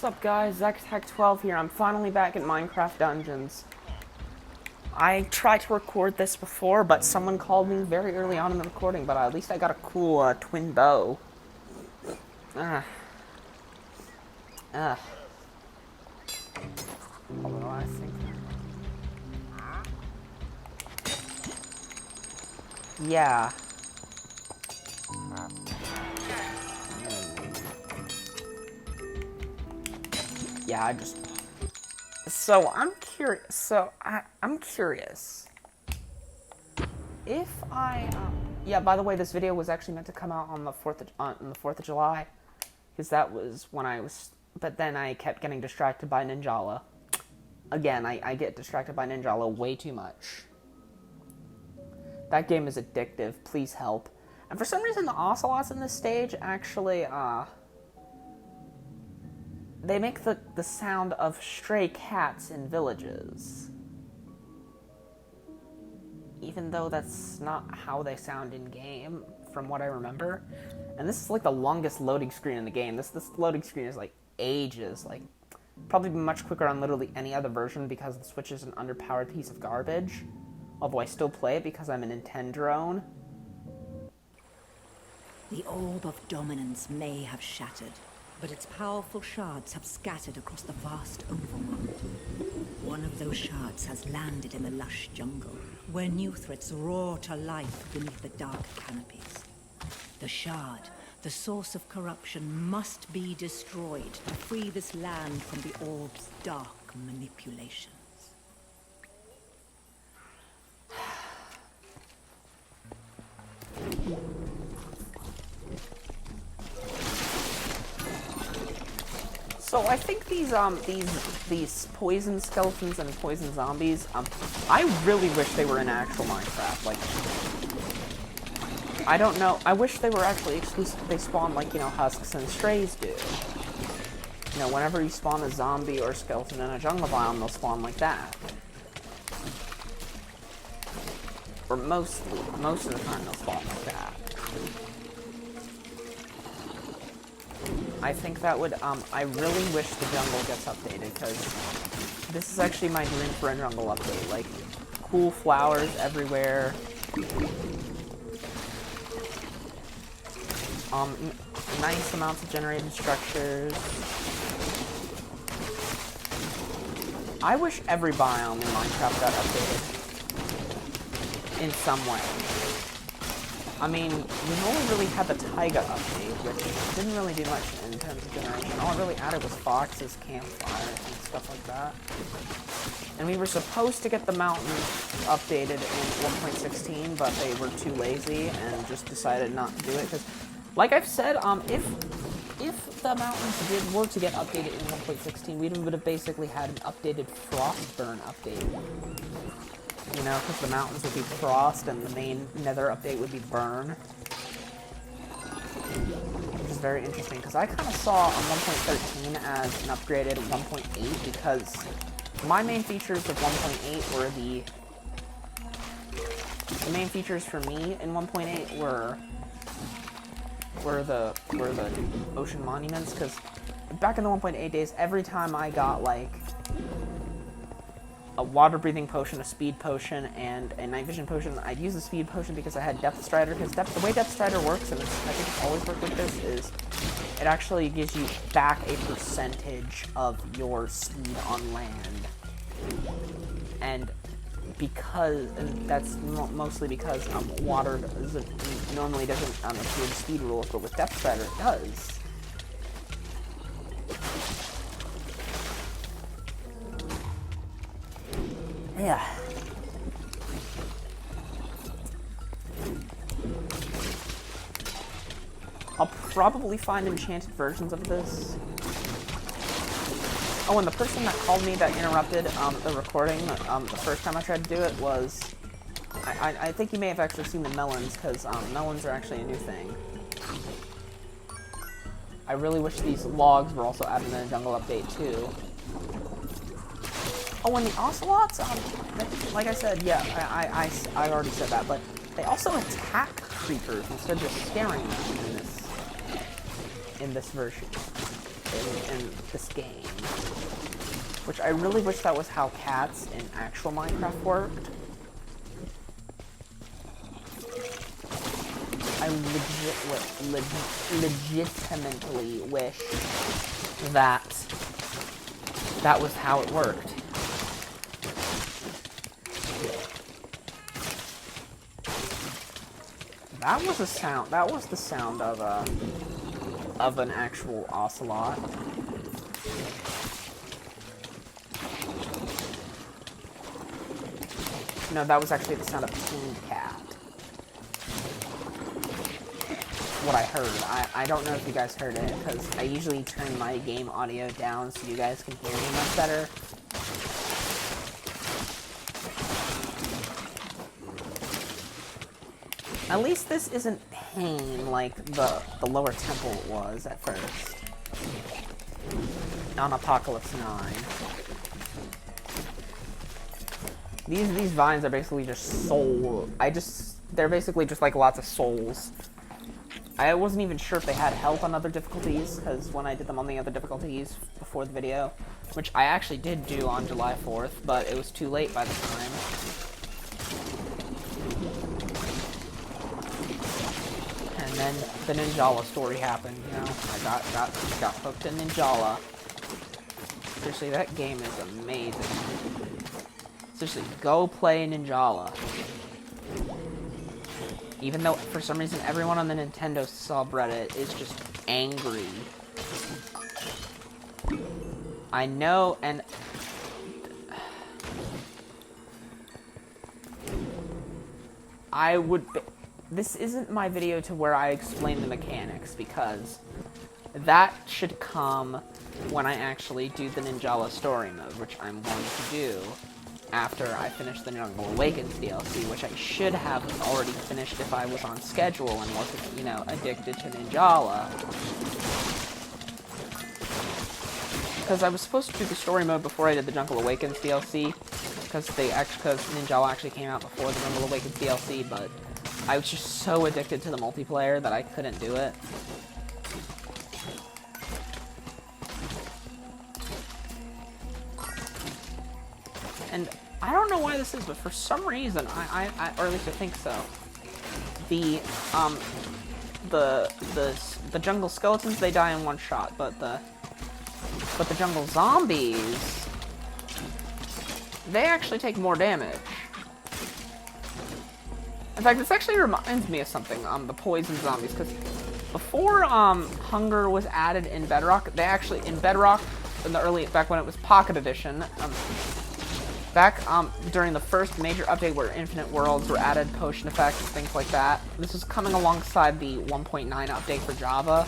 up, guys? ZachTech12 here. I'm finally back in Minecraft Dungeons. I tried to record this before, but someone called me very early on in the recording, but at least I got a cool twin bow. Although I think... Yeah. Yeah, I just... So, I'm curious. I'm curious. If I... yeah, by the way, this video was actually meant to come out on the 4th of July. Because that was when I was... But then I kept getting distracted by Ninjala. Again, I get distracted by Ninjala way too much. That game is addictive. Please help. And for some reason, the ocelots in this stage actually, they make the sound of stray cats in villages. Even though that's not how they sound in-game, from what I remember. And this is like the longest loading screen in the game. This loading screen is like ages. Like, probably much quicker on literally any other version because the Switch is an underpowered piece of garbage. Although I still play it because I'm a Nintendo drone. The orb of dominance may have shattered, but its powerful shards have scattered across the vast overworld. One of those shards has landed in the lush jungle, where new threats roar to life beneath the dark canopies. The shard, the source of corruption, must be destroyed to free this land from the orb's dark manipulations. So I think these poison skeletons and poison zombies, I really wish they were in actual Minecraft. Like, I don't know. I wish they were actually exclusive. They spawn like, you know, husks and strays do. You know, whenever you spawn a zombie or a skeleton in a jungle biome, they'll spawn like that. Or most of the time they'll spawn like that. I think that would, I really wish the jungle gets updated, because this is actually my dream for a jungle update. Like, cool flowers everywhere. Nice amounts of generated structures. I wish every biome in Minecraft got updated. In some way. I mean, we only really had the taiga update, which didn't really do much in terms of generation. All it really added was foxes, campfires, and stuff like that. And we were supposed to get the mountains updated in 1.16, but they were too lazy and just decided not to do it. Because, like I've said, if the mountains were to get updated in 1.16, we would have basically had an updated Frostburn update. You know, because the mountains would be frost and the main nether update would be burn. Which is very interesting, because I kind of saw 1.13 as an upgraded 1.8, because my main features of 1.8 were the main features for me in 1.8 were the ocean monuments, because back in the 1.8 days, every time I got, like, a water-breathing potion, a speed potion, and a night vision potion, I'd use the speed potion because I had Depth Strider, because the way Depth Strider works, and I think it's always worked with this, is it actually gives you back a percentage of your speed on land. And that's mostly because water normally doesn't appear to speed rules, but with Depth Strider it does. Yeah. I'll probably find enchanted versions of this. Oh, and the person that called me that interrupted the recording the first time I tried to do it was... I think you may have actually seen the melons, because melons are actually a new thing. I really wish these logs were also added in the jungle update, too. Oh, and the ocelots, like I said, yeah, I already said that, but they also attack creepers instead of just scaring them in this version. in this game. Which I really wish that was how cats in actual Minecraft worked. I legitimately wish that that was how it worked. That was a sound. That was the sound of an actual ocelot. No, that was actually the sound of a tamed cat. What I heard. I don't know if you guys heard it, because I usually turn my game audio down so you guys can hear me much better. At least this isn't pain like the lower temple was at first. On Apocalypse 9. These vines are basically just soul. They're basically just like lots of souls. I wasn't even sure if they had help on other difficulties, because when I did them on the other difficulties before the video, which I actually did do on July 4th, but it was too late by the time. And then the Ninjala story happened, you know. I got hooked in Ninjala. Seriously, that game is amazing. Seriously, go play Ninjala. Even though, for some reason, everyone on the Nintendo subreddit is just angry. I know, and... I would... This isn't my video to where I explain the mechanics, because that should come when I actually do the Ninjala story mode, which I'm going to do after I finish the Jungle Awakens DLC, which I should have already finished if I was on schedule and wasn't, you know, addicted to Ninjala. Because I was supposed to do the story mode before I did the Jungle Awakens DLC, because Ninjala actually came out before the Jungle Awakens DLC, but I was just so addicted to the multiplayer that I couldn't do it. And I don't know why this is, but for some reason, I or at least I think so, the jungle skeletons, they die in one shot, but the jungle zombies, they actually take more damage. In fact, this actually reminds me of something, the poison zombies, because before hunger was added in Bedrock, they actually, in Bedrock, back when it was Pocket Edition, back during the first major update where Infinite Worlds were added, potion effects, things like that. This was coming alongside the 1.9 update for Java.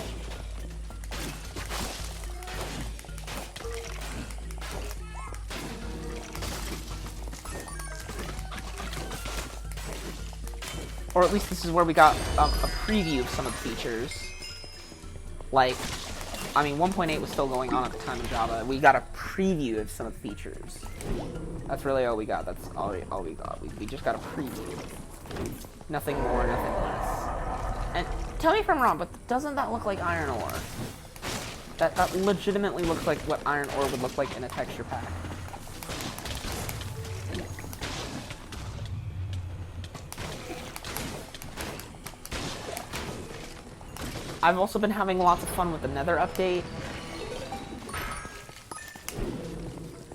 Or at least this is where we got a preview of some of the features. Like, I mean, 1.8 was still going on at the time in Java. We got a preview of some of the features. That's really all we got. That's all we got. We just got a preview. Nothing more, nothing less. And tell me if I'm wrong, but doesn't that look like iron ore? That legitimately looks like what iron ore would look like in a texture pack. I've also been having lots of fun with the Nether update.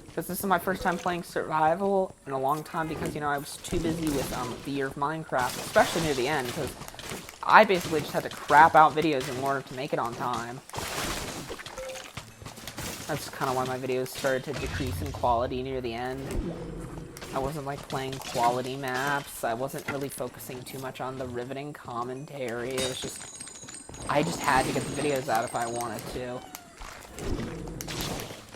Because this is my first time playing survival in a long time, because, you know, I was too busy with the year of Minecraft, especially near the end, because I basically just had to crap out videos in order to make it on time. That's kind of why my videos started to decrease in quality near the end. I wasn't, like, playing quality maps. I wasn't really focusing too much on the riveting commentary. It was just... I just had to get the videos out if I wanted to.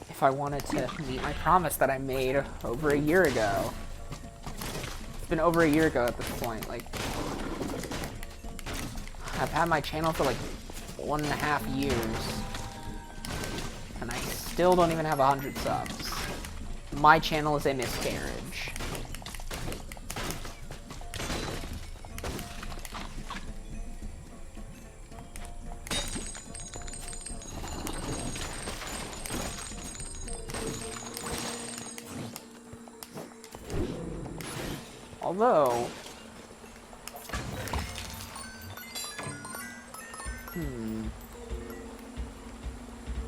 If I wanted to meet my promise that I made over a year ago. It's been over a year ago at this point. Like, I've had my channel for like 1.5 years. And I still don't even have 100 subs. My channel is a miscarriage. Although...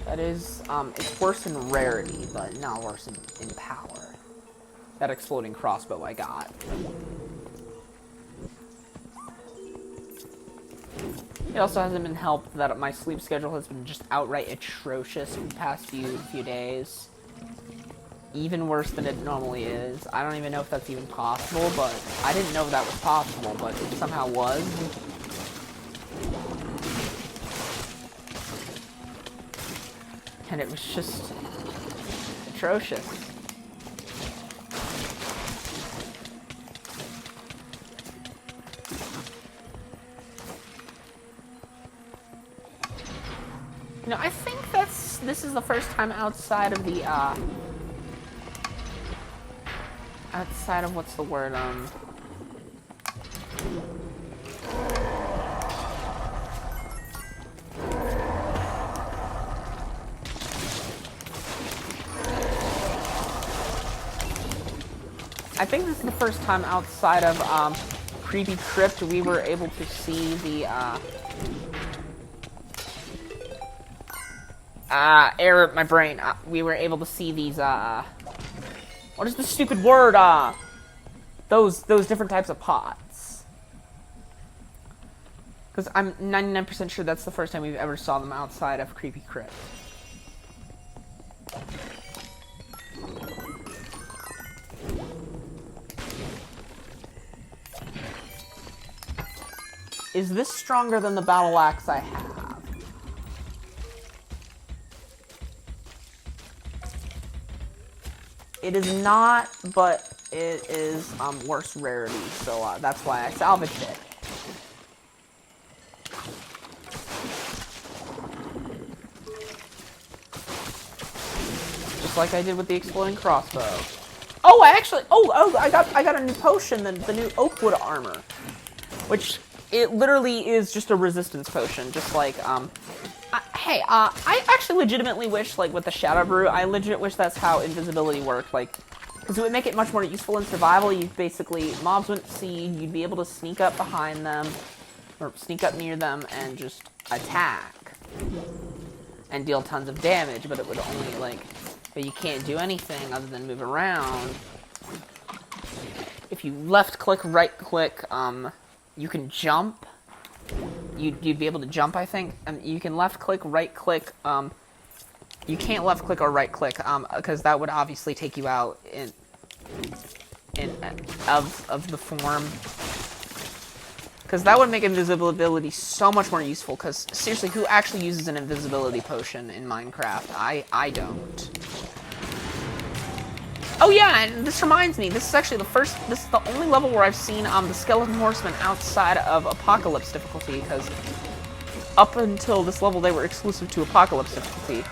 That is, it's worse in rarity, but not worse in power. That exploding crossbow I got. It also hasn't been helped that my sleep schedule has been just outright atrocious for the past few days. Even worse than it normally is. I don't even know if that's even possible, but I didn't know that was possible, but it somehow was. And it was just atrocious. You know, I think this is the first time outside of the, outside of, what's the word, I think this is the first time outside of, Creepy Crypt we were able to see the, error at my brain. We were able to see these, what is the stupid word? Those different types of pots. Because I'm 99% sure that's the first time we've ever saw them outside of Creepy Crypt. Is this stronger than the battle axe I have? It is not, but it is worse rarity, so that's why I salvaged it. Just like I did with the exploding crossbow. Oh, I got a new potion, the new Oakwood armor, which it literally is just a resistance potion, just like hey, I actually legitimately wish, like, with the Shadow Brew, I legit wish that's how invisibility worked, like, because it would make it much more useful in survival. You basically, mobs wouldn't see, you'd be able to sneak up behind them, or sneak up near them, and just attack. And deal tons of damage, but it would only, like, but you can't do anything other than move around. If you left-click, right-click, you can jump. You'd be able to jump, I think. You can left-click, right-click. You can't left-click or right-click, because that would obviously take you out of the form. Because that would make invisibility so much more useful. Because seriously, who actually uses an invisibility potion in Minecraft? I don't. Oh yeah, and this reminds me, this is actually this is the only level where I've seen the Skeleton Horsemen outside of Apocalypse difficulty, because up until this level they were exclusive to Apocalypse difficulty.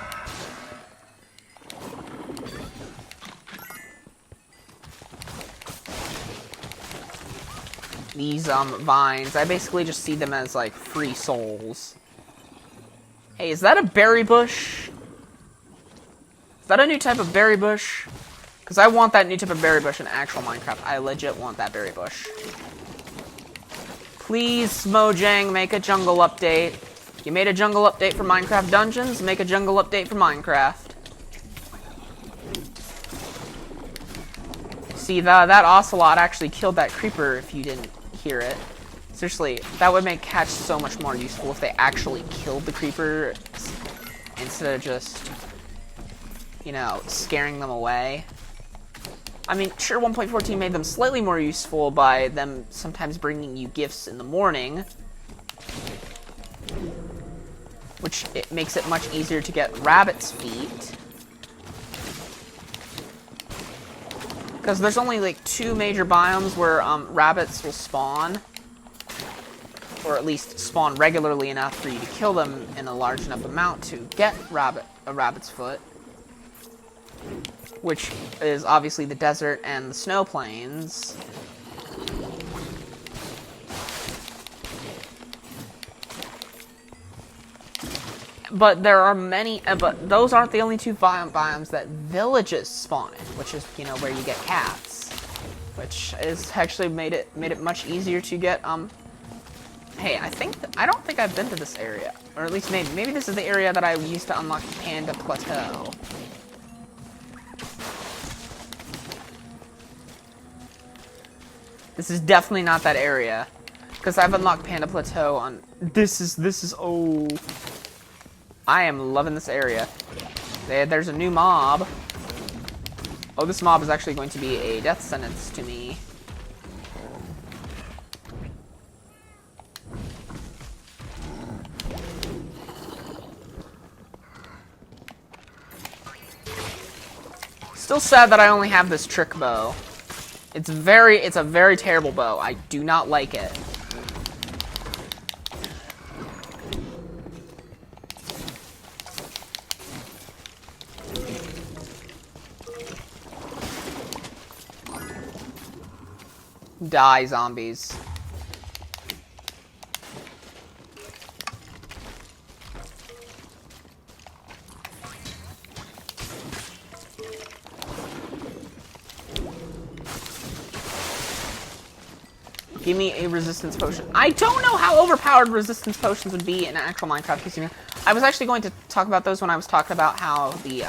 These vines, I basically just see them as like free souls. Hey, is that a berry bush? Is that a new type of berry bush? Because I want that new type of berry bush in actual Minecraft. I legit want that berry bush. Please, Mojang, make a jungle update. You made a jungle update for Minecraft Dungeons, make a jungle update for Minecraft. See, that ocelot actually killed that creeper if you didn't hear it. Seriously, that would make catch so much more useful if they actually killed the creeper instead of just, you know, scaring them away. I mean, sure, 1.14 made them slightly more useful by them sometimes bringing you gifts in the morning, which it makes it much easier to get rabbit's feet. Because there's only like 2 major biomes where rabbits will spawn, or at least spawn regularly enough for you to kill them in a large enough amount to get a rabbit's foot. Which is obviously the desert and the snow plains. But there are many, but those aren't the only 2 biomes that villages spawn in, which is, you know, where you get cats. which is actually made it much easier to get. Hey, I don't think I've been to this area, or at least maybe this is the area that I used to unlock Panda Plateau. This is definitely not that area, because I've unlocked Panda Plateau on. This is oh. I am loving this area. There's a new mob. Oh, this mob is actually going to be a death sentence to me. Still sad that I only have this trick bow. It's a very terrible bow. I do not like it. Die, zombies. Give me a resistance potion. I don't know how overpowered resistance potions would be in actual Minecraft casino. I was actually going to talk about those when I was talking about how the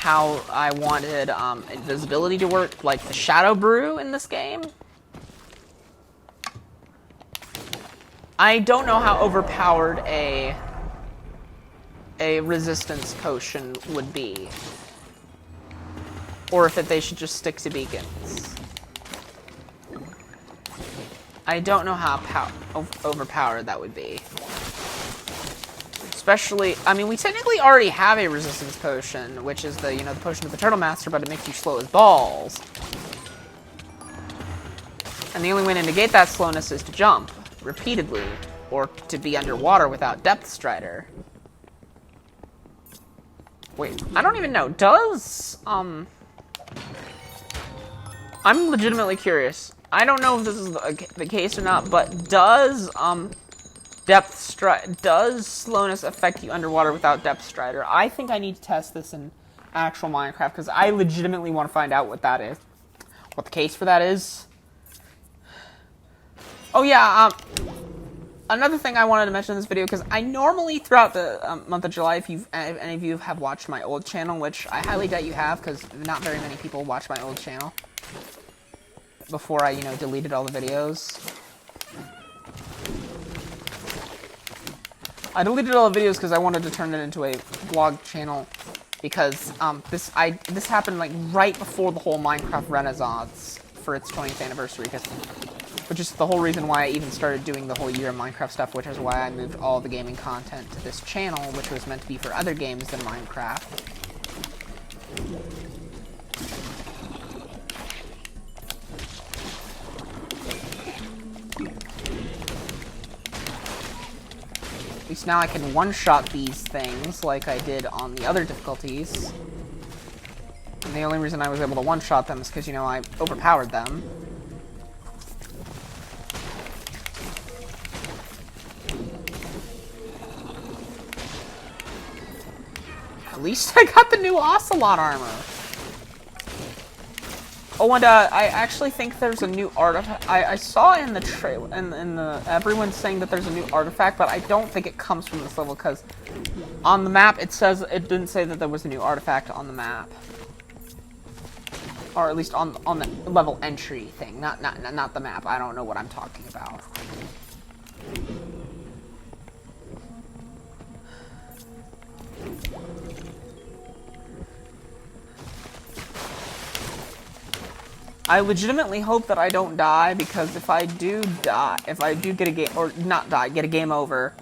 how I wanted invisibility to work, like the Shadow Brew in this game. I don't know how overpowered a resistance potion would be, or if they should just stick to beacons. I don't know how overpowered that would be. Especially, I mean, we technically already have a resistance potion, which is the, the potion of the Turtle Master, but it makes you slow as balls. And the only way to negate that slowness is to jump repeatedly, or to be underwater without Depth Strider. Wait, I don't even know. Does, I'm legitimately curious. I don't know if this is the case or not, but does does slowness affect you underwater without Depth Strider? I think I need to test this in actual Minecraft, because I legitimately want to find out what that is, what the case for that is. Oh yeah, another thing I wanted to mention in this video, because I normally throughout the month of July, if any of you have watched my old channel, which I highly doubt you have, because not very many people watch my old channel before I, deleted all the videos. I deleted all the videos because I wanted to turn it into a vlog channel, because this happened like right before the whole Minecraft Renaissance for its 20th anniversary, which is the whole reason why I even started doing the whole year of Minecraft stuff, which is why I moved all the gaming content to this channel, which was meant to be for other games than Minecraft. At least now I can one-shot these things like I did on the other difficulties. And the only reason I was able to one-shot them is because, I overpowered them. At least I got the new Ocelot armor. Oh, and I actually think there's a new artifact. I saw in the trailer, everyone's saying that there's a new artifact, but I don't think it comes from this level, because on the map it didn't say that there was a new artifact on the map, or at least on the level entry thing, not the map. I don't know what I'm talking about. I legitimately hope that I don't die, because if I do get a game, or not die, get a game over,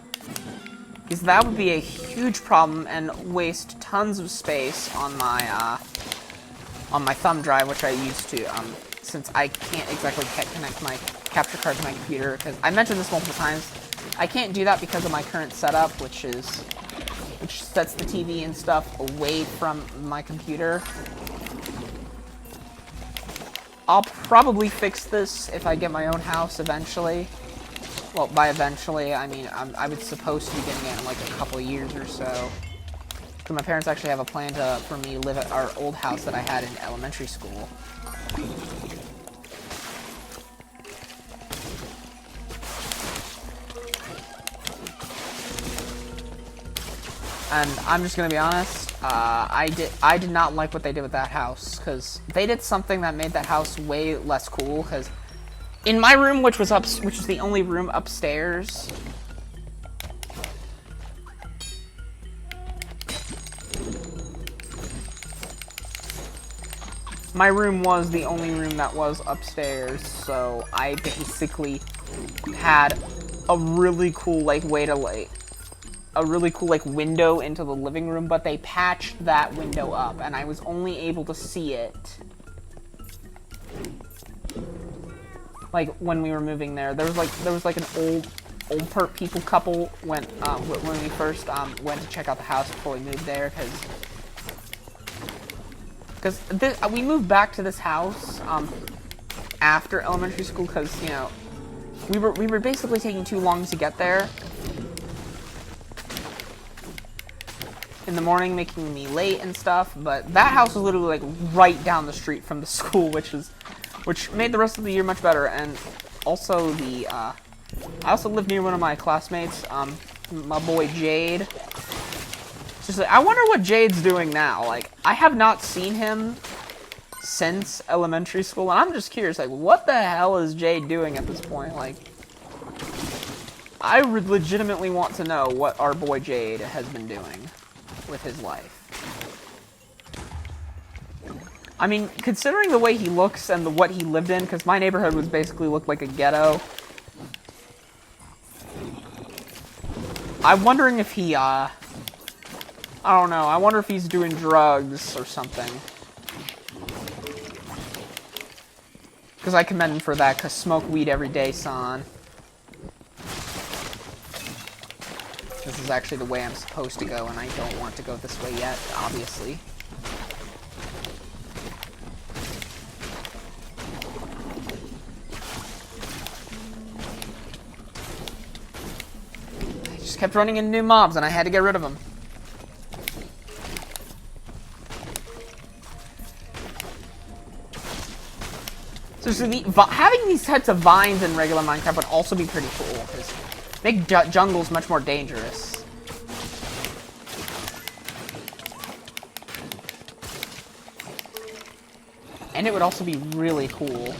because that would be a huge problem and waste tons of space on my thumb drive, which I used to, since I can't exactly connect my capture card to my computer, because I mentioned this multiple times. I can't do that because of my current setup, which sets the TV and stuff away from my computer. I'll probably fix this if I get my own house eventually. Well, by eventually, I mean, I was supposed to be getting it in like a couple of years or so. Because my parents actually have a plan for me to live at our old house that I had in elementary school. And I'm just gonna be honest, I did not like what they did with that house, because they did something that made that house way less cool, because in my room, which was the only room upstairs, my room was the only room that was upstairs, so I basically had a really cool, like, window into the living room, but they patched that window up, and I was only able to see it, like, when we were moving there. There was like an old people couple when we first went to check out the house before we moved there, because we moved back to this house after elementary school, because, you know, we were basically taking too long to get there in the morning, making me late and stuff. But that house was literally, like, right down the street from the school, which made the rest of the year much better. And also I also lived near one of my classmates, my boy Jade. Just like, I wonder what Jade's doing now. Like, I have not seen him since elementary school, and I'm just curious, like, what the hell is Jade doing at this point? Like, I legitimately want to know what our boy Jade has been doing with his life. I mean, considering the way he looks and what he lived in, because my neighborhood was basically looked like a ghetto. I'm wondering if he, I don't know, I wonder if he's doing drugs or something. Because I commend him for that, because smoke weed every day, son. This is actually the way I'm supposed to go, and I don't want to go this way yet, obviously. I just kept running into new mobs, and I had to get rid of them. So having these types of vines in regular Minecraft would also be pretty cool, because big jungle's much more dangerous. And it would also be really cool.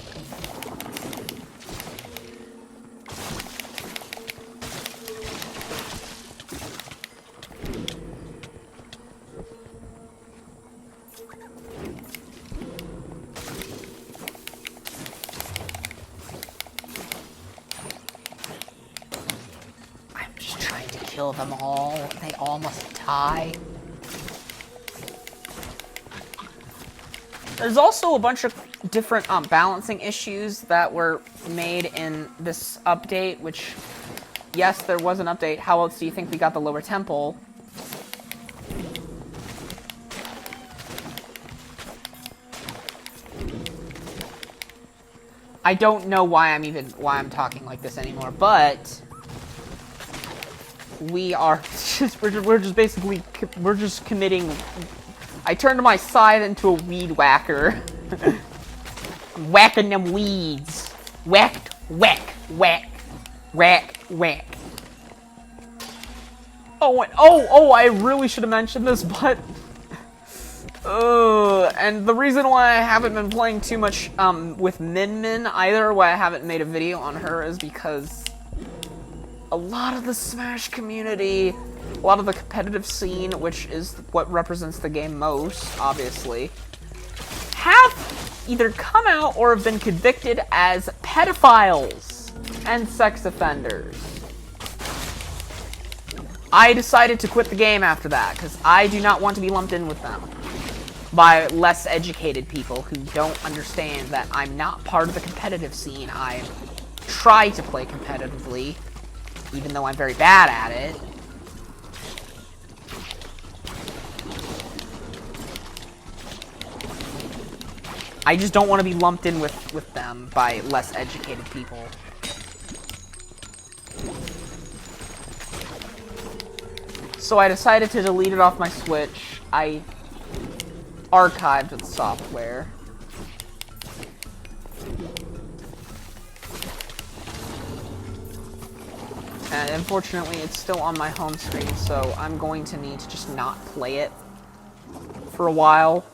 Kill them all. They all must die. There's also a bunch of different balancing issues that were made in this update, which, yes, there was an update. How else do you think we got the lower temple? I don't know why I'm talking like this anymore, but we're just committing. I turned my scythe into a weed whacker. Whacking them weeds. Whacked, whack, whack, whack, whack. Oh, I really should have mentioned this, but and the reason why I haven't been playing too much with Min Min either, why I haven't made a video on her, is because a lot of the Smash community, a lot of the competitive scene, which is what represents the game most, obviously, have either come out or have been convicted as pedophiles and sex offenders. I decided to quit the game after that, because I do not want to be lumped in with them by less educated people who don't understand that I'm not part of the competitive scene. I try to play competitively, even though I'm very bad at it. I just don't want to be lumped in with them by less educated people. So I decided to delete it off my Switch. I archived the software. And unfortunately, it's still on my home screen, so I'm going to need to just not play it for a while.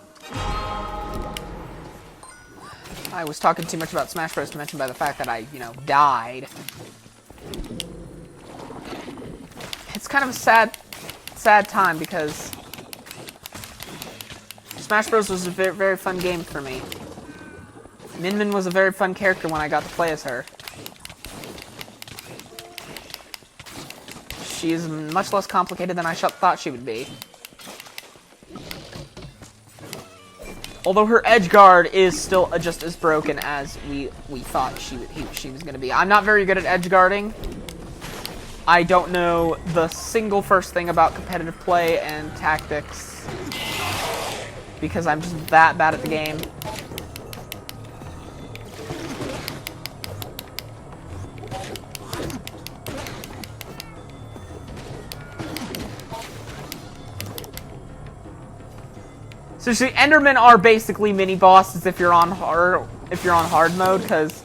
I was talking too much about Smash Bros. To mention by the fact that I, died. It's kind of a sad time because Smash Bros. Was a very, very fun game for me. Min Min was a very fun character when I got to play as her. She is much less complicated than I thought she would be. Although her edge guard is still just as broken as we thought she was going to be. I'm not very good at edge guarding. I don't know the single first thing about competitive play and tactics because I'm just that bad at the game. So the Endermen are basically mini bosses if you're on hard mode, because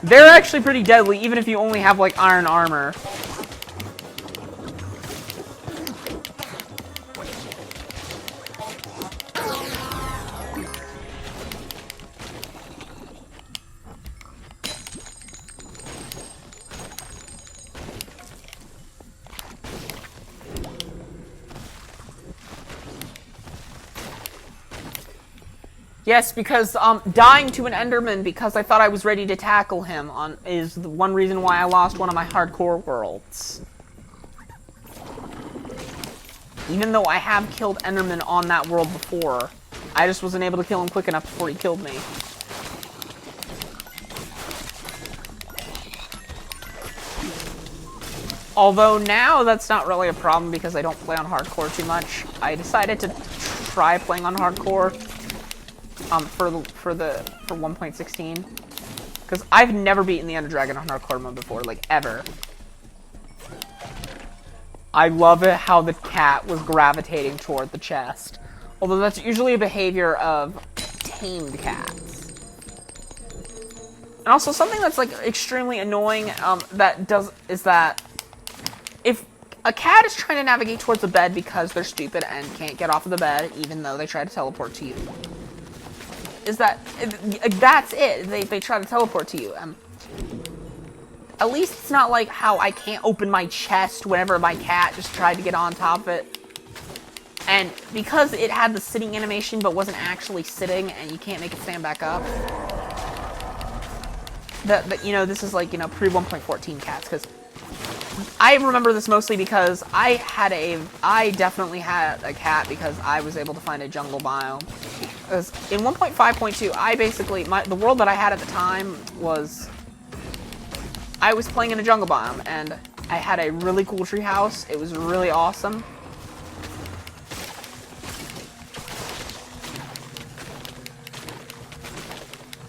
they're actually pretty deadly, even if you only have like iron armor. Yes, because dying to an Enderman because I thought I was ready to tackle him is the one reason why I lost one of my hardcore worlds. Even though I have killed Enderman on that world before, I just wasn't able to kill him quick enough before he killed me. Although now that's not really a problem because I don't play on hardcore too much. I decided to try playing on hardcore. For 1.16, because I've never beaten the Ender Dragon on hardcore mode before, like ever. I love it how the cat was gravitating toward the chest, although that's usually a behavior of tamed cats. And also something that's like extremely annoying is that if a cat is trying to navigate towards the bed because they're stupid and can't get off of the bed, even though they try to teleport to you. That's it. They try to teleport to you. At least it's not like how I can't open my chest whenever my cat just tried to get on top of it. And because it had the sitting animation but wasn't actually sitting and you can't make it stand back up. This is like, pre 1.14 cats, because I remember this mostly because I definitely had a cat because I was able to find a jungle biome. Because in 1.5.2, I basically, the world that I had at the time was, I was playing in a jungle biome, and I had a really cool treehouse. It was really awesome.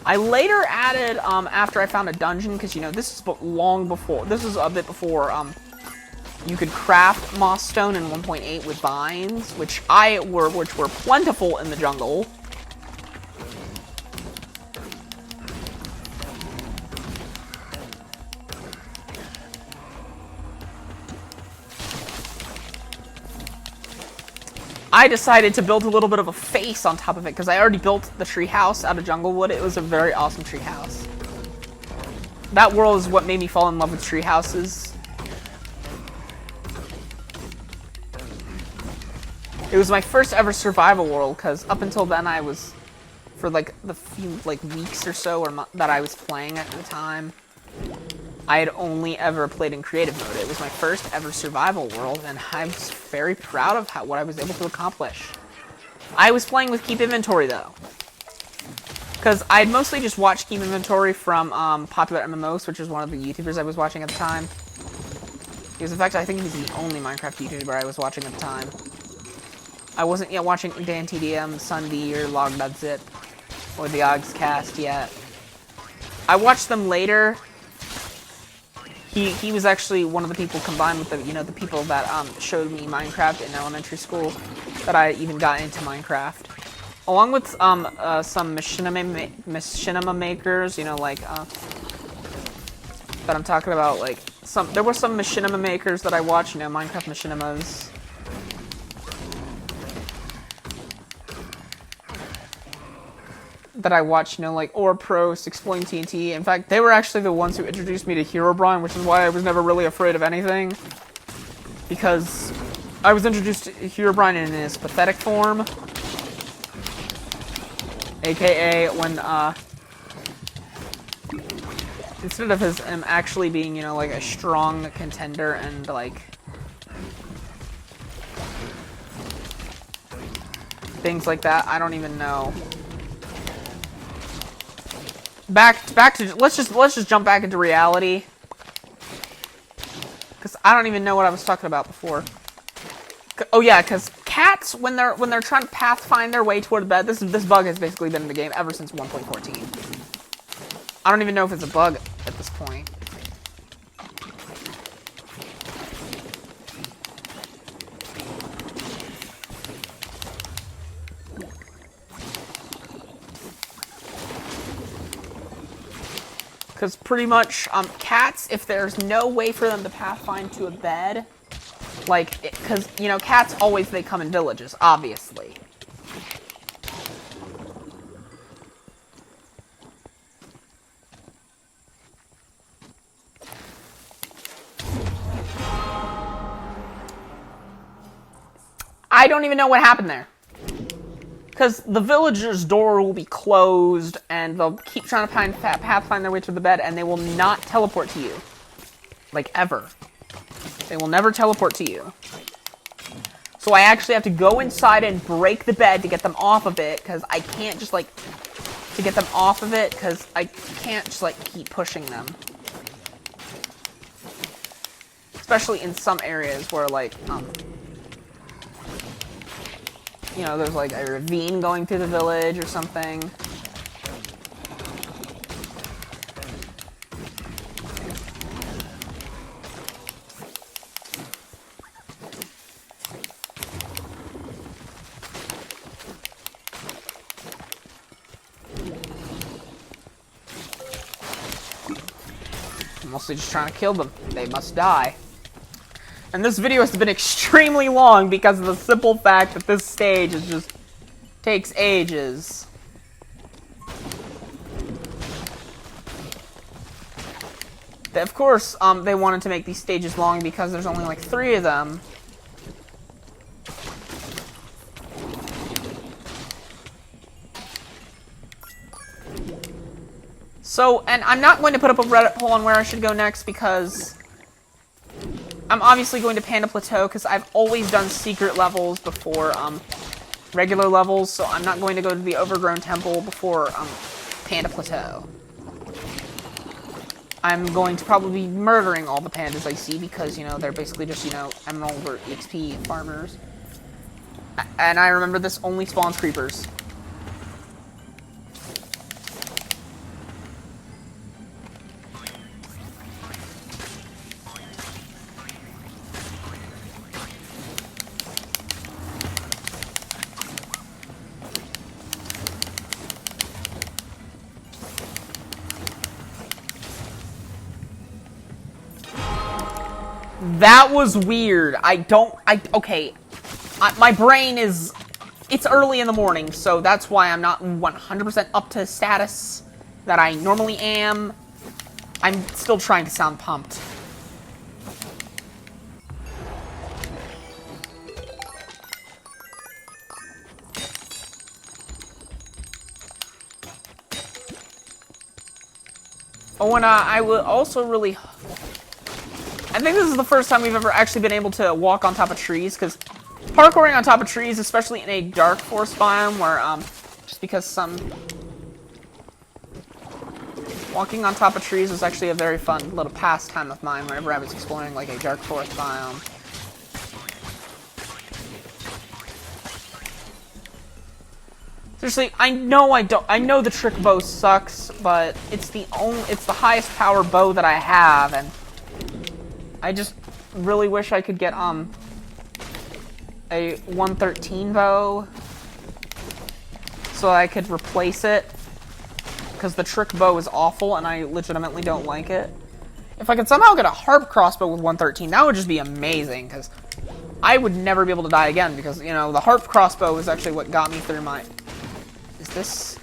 I later added, after I found a dungeon, because, this is long before, this is a bit before, you could craft moss stone in 1.8 with vines, which were plentiful in the jungle. I decided to build a little bit of a face on top of it because I already built the treehouse out of jungle wood. It was a very awesome treehouse. That world is what made me fall in love with treehouses. It was my first ever survival world because up until then I was, for like the few weeks or so that I was playing at the time, I had only ever played in creative mode. It was my first ever survival world, and I was very proud of what I was able to accomplish. I was playing with Keep Inventory, though. Because I'd mostly just watched Keep Inventory from Popular MMOs, which was one of the YouTubers I was watching at the time. He was, in fact, I think he's the only Minecraft YouTuber I was watching at the time. I wasn't yet watching Dan TDM, Sunday, or Log.zip, or the Ogscast yet. I watched them later. He was actually one of the people combined with the people that showed me Minecraft in elementary school that I even got into Minecraft. Along with some machinima makers, that I'm talking about, like there were some machinima makers that I watched, you know, Minecraft machinimas. That I watched, you know, like Orpros, Explain TNT. In fact, they were actually the ones who introduced me to Herobrine, which is why I was never really afraid of anything. Because I was introduced to Herobrine in his pathetic form. AKA when, instead of him actually being, you know, like a strong contender and, like, things like that, I don't even know. Back to let's just jump back into reality, because I don't even know what I was talking about before. Oh yeah, because cats when they're trying to pathfind their way toward bed, this bug has basically been in the game ever since 1.14. I don't even know if it's a bug at this point. Because pretty much, cats, if there's no way for them to pathfind to a bed, like, because, you know, cats always, they come in villages, obviously. I don't even know what happened there. Because the villager's door will be closed, and they'll keep trying to pathfind their way to the bed, and they will not teleport to you. Like, ever. They will never teleport to you. So I actually have to go inside and break the bed to get them off of it, because I can't just, like, to get them off of it, because I can't just, like, keep pushing them. Especially in some areas where, like, you know, there's like a ravine going through the village or something. I'm mostly just trying to kill them. They must die. And this video has been extremely long because of the simple fact that this stage is just takes ages. Of course, they wanted to make these stages long because there's only like 3 of them. So, and I'm not going to put up a Reddit poll on where I should go next because I'm obviously going to Panda Plateau because I've always done secret levels before regular levels, so I'm not going to go to the Overgrown Temple before Panda Plateau. I'm going to probably be murdering all the pandas I see because, you know, they're basically just, you know, Emerald or EXP farmers. And I remember this only spawns creepers. That was weird. Okay. My brain is, it's early in the morning, so that's why I'm not 100% up to status that I normally am. I'm still trying to sound pumped. Oh, and I would also really... I think this is the first time we've ever actually been able to walk on top of trees, because parkouring on top of trees, especially in a dark forest biome, where, just because walking on top of trees was actually a very fun little pastime of mine whenever I was exploring, like, a dark forest biome. Seriously, I know the trick bow sucks, but it's the highest power bow that I have, and I just really wish I could get, a 113 bow so I could replace it, because the trick bow is awful and I legitimately don't like it. If I could somehow get a harp crossbow with 113, that would just be amazing, because I would never be able to die again, because, you know, the harp crossbow is actually what got me through my... Is this...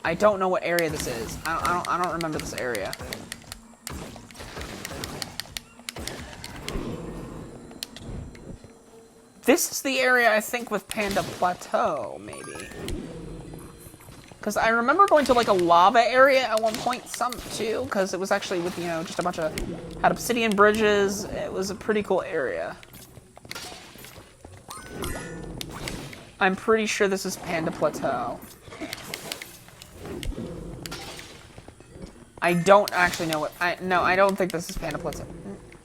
I don't know what area this is. I don't remember this area. This is the area, I think, with Panda Plateau, maybe. Because I remember going to, like, a lava area at one point, too, because it was actually with, you know, just a bunch of... had obsidian bridges. It was a pretty cool area. I'm pretty sure this is Panda Plateau. I don't actually know what... No, I don't think this is Panda Plateau.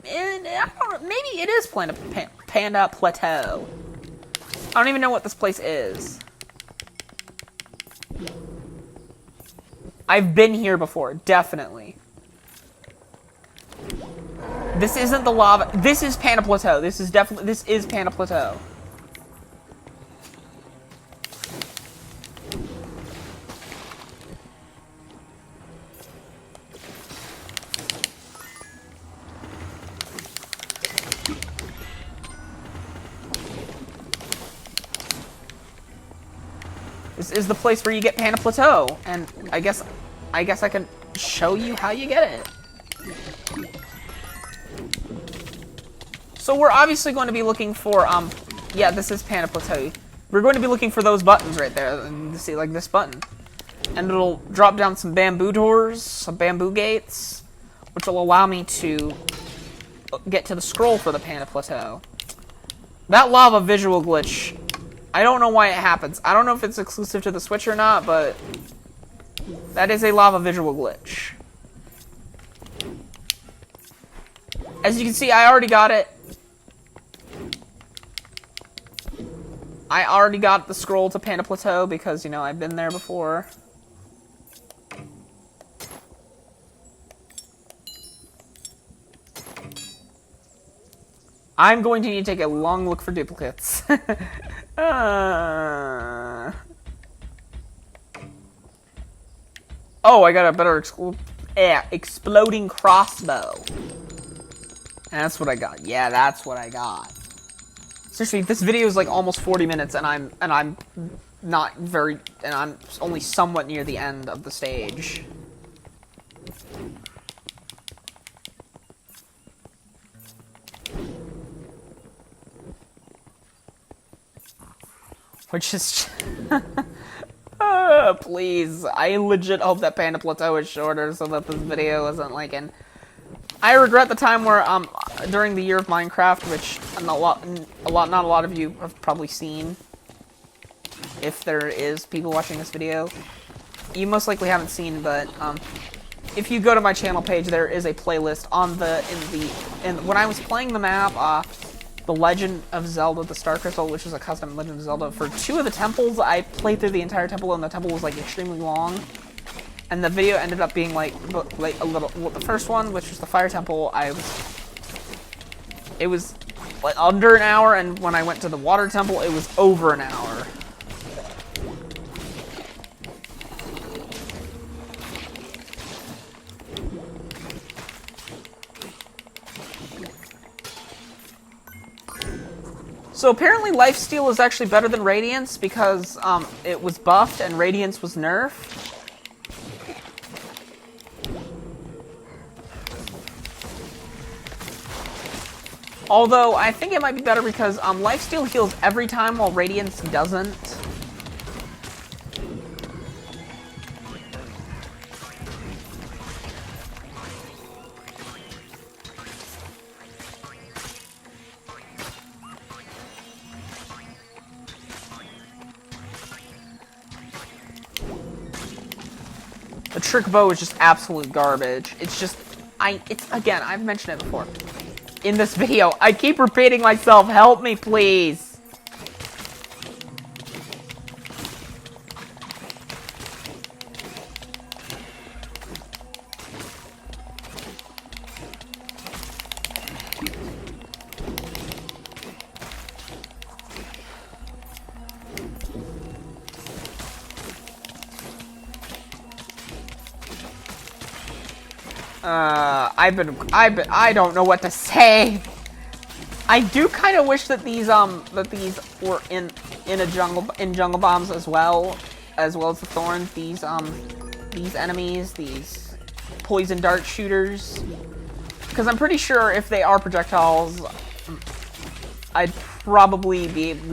Maybe it is Panda Plateau. I don't even know what this place is. I've been here before, definitely. This isn't the lava. This is Panda Plateau. This is definitely... This is Panda Plateau. This is the place where you get Panda Plateau, and I guess I can show you how you get it. So we're obviously going to be looking for, yeah, this is Panda Plateau. We're going to be looking for those buttons right there, and see, like this button. And it'll drop down some bamboo doors, some bamboo gates, which will allow me to get to the scroll for the Panda Plateau. That lava visual glitch, I don't know why it happens. I don't know if it's exclusive to the Switch or not, but that is a lava visual glitch. As you can see, I already got it. I already got the scroll to Panda Plateau because, you know, I've been there before. I'm going to need to take a long look for duplicates. Oh, I got a better exploding crossbow. That's what I got. Yeah, that's what I got. Seriously, this video is like almost 40 minutes, and I'm not very, and I'm only somewhat near the end of the stage. Which is... please. I legit hope that Panda Plateau is shorter so that this video isn't like an... I regret the time where, during the year of Minecraft, which not a lot of you have probably seen. If there is people watching this video. You most likely haven't seen, but, if you go to my channel page, there is a playlist on when I was playing the map, The Legend of Zelda, the Star Crystal, which is a custom Legend of Zelda. For 2 of the temples, I played through the entire temple, and the temple was, like, extremely long. And the video ended up being, like a little... Well, the first one, which was the Fire Temple, it was, like, under an hour, and when I went to the Water Temple, it was over an hour. So apparently Lifesteal is actually better than Radiance because it was buffed and Radiance was nerfed. Although I think it might be better because Lifesteal heals every time while Radiance doesn't. The trick bow is just absolute garbage. It's just, again, I've mentioned it before. In this video, I keep repeating myself, help me please. I don't know what to say. I do kind of wish that these were in jungle bombs as well as the thorns. These enemies, these poison dart shooters, because I'm pretty sure if they are projectiles, we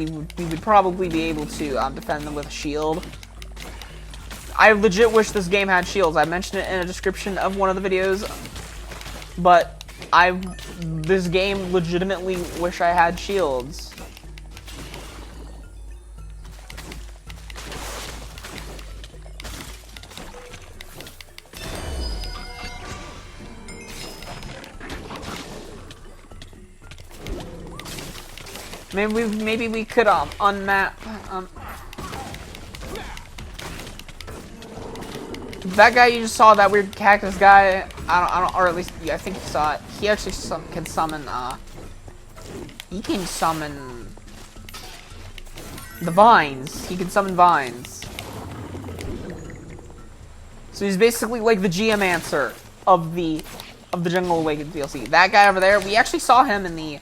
would probably be able to defend them with a shield. I legit wish this game had shields. I mentioned it in a description of one of the videos, but this game legitimately wish I had shields. Maybe we could unmap that guy you just saw, that weird cactus guy. I don't, or at least I think you saw it. He actually can summon. He can summon the vines. He can summon vines. So he's basically like the Geomancer of the Jungle Awakens DLC. That guy over there, we actually saw him in the.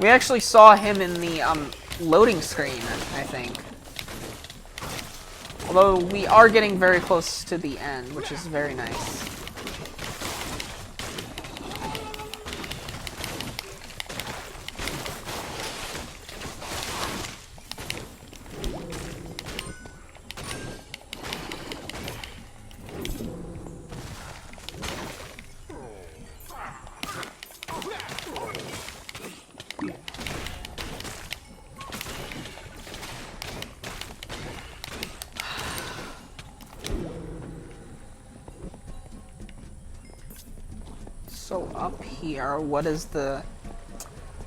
We actually saw him in the loading screen, I think. Although we are getting very close to the end, which is very nice. So up here, what is the...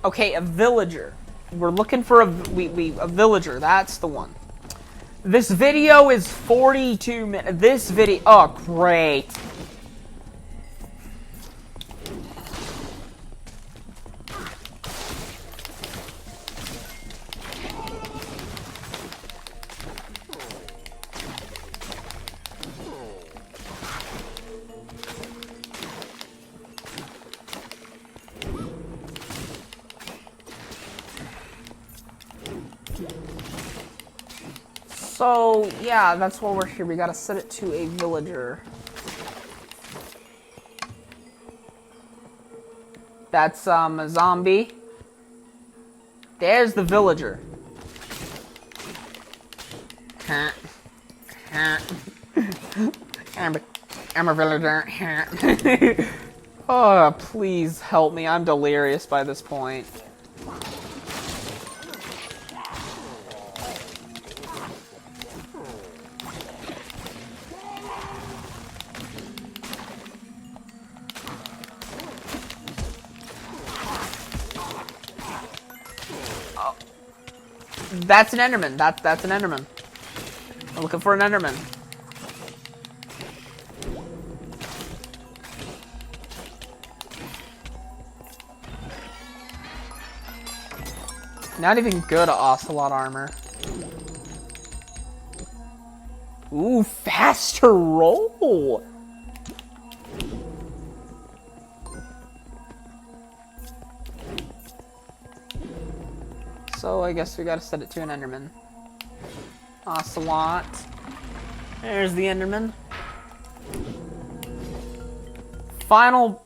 Okay, a villager. We're looking for a villager. That's the one. This video is 42 minutes. This video... Oh, great. So, yeah, that's why we're here. We gotta set it to a villager. That's, a zombie. There's the villager. I'm a villager. Oh, please help me. I'm delirious by this point. That's an Enderman. That's an Enderman. I'm looking for an Enderman. Not even good ocelot armor. Ooh, faster roll. So I guess we gotta set it to an Enderman. Ocelot. There's the Enderman. Final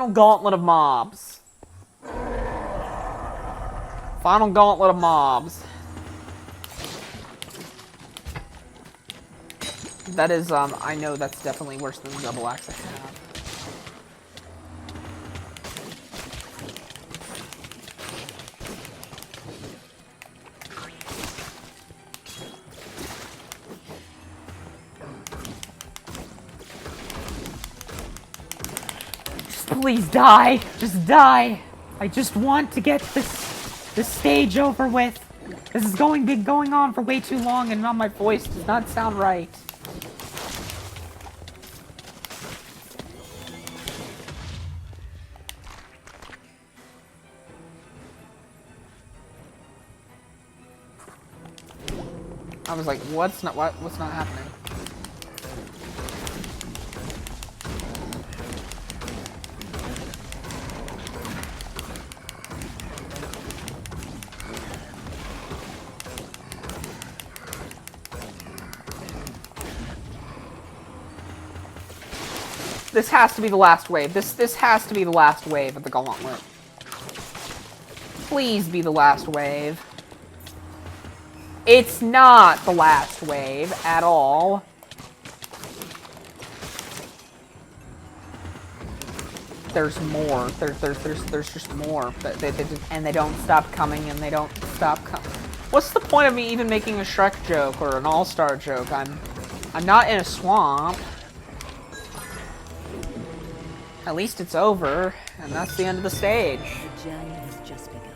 gauntlet of mobs. Final gauntlet of mobs. That is, I know that's definitely worse than the double axe I have. Please die! Just die! I just want to get this stage over with. This is been going on for way too long, and now my voice does not sound right. I was like, what's not happening? This has to be the last wave. This has to be the last wave of the gauntlet. Please be the last wave. It's not the last wave at all. There's more. There's just more. And they don't stop coming, and they don't stop coming. What's the point of me even making a Shrek joke or an All-Star joke? I'm not in a swamp. At least it's over, and that's the end of the stage. The journey has just begun,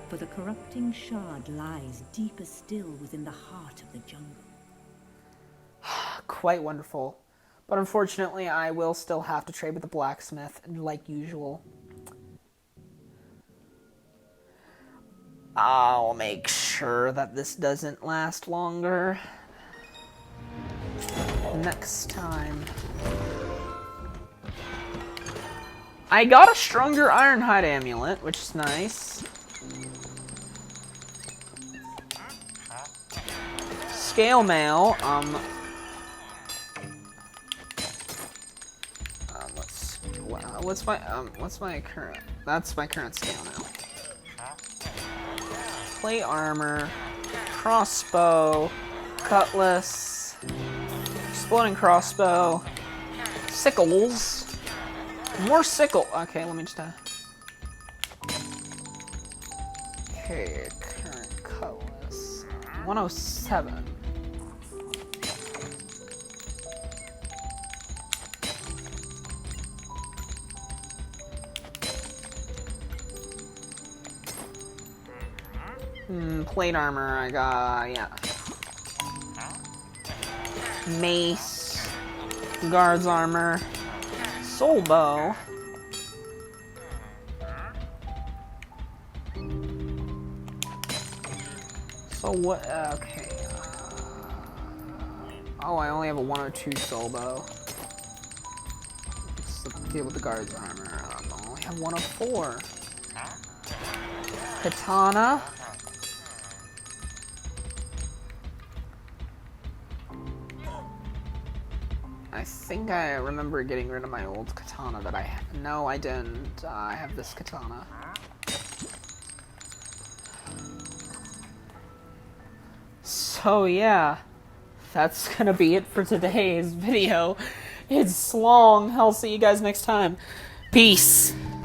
for the corrupting shard lies deeper still within the heart of the jungle. Quite wonderful. But unfortunately, I will still have to trade with the blacksmith, like usual. I'll make sure that this doesn't last longer next time. I got a stronger Ironhide amulet, which is nice. Scale mail, what's my current? That's my current scale mail. Plate armor, crossbow, cutlass, exploding crossbow, sickles. More sickle. Okay, let me just. Okay, current cutlass. 107. Plate armor. I got mace, guard's armor. Soul bow. So what? Okay. Oh, I only have a 102 soul bow. Let's deal with the guard's armor. I only have 104. Katana. I think I remember getting rid of my old katana that I had. No, I didn't. I have this katana. So yeah, that's gonna be it for today's video. It's long. I'll see you guys next time. Peace.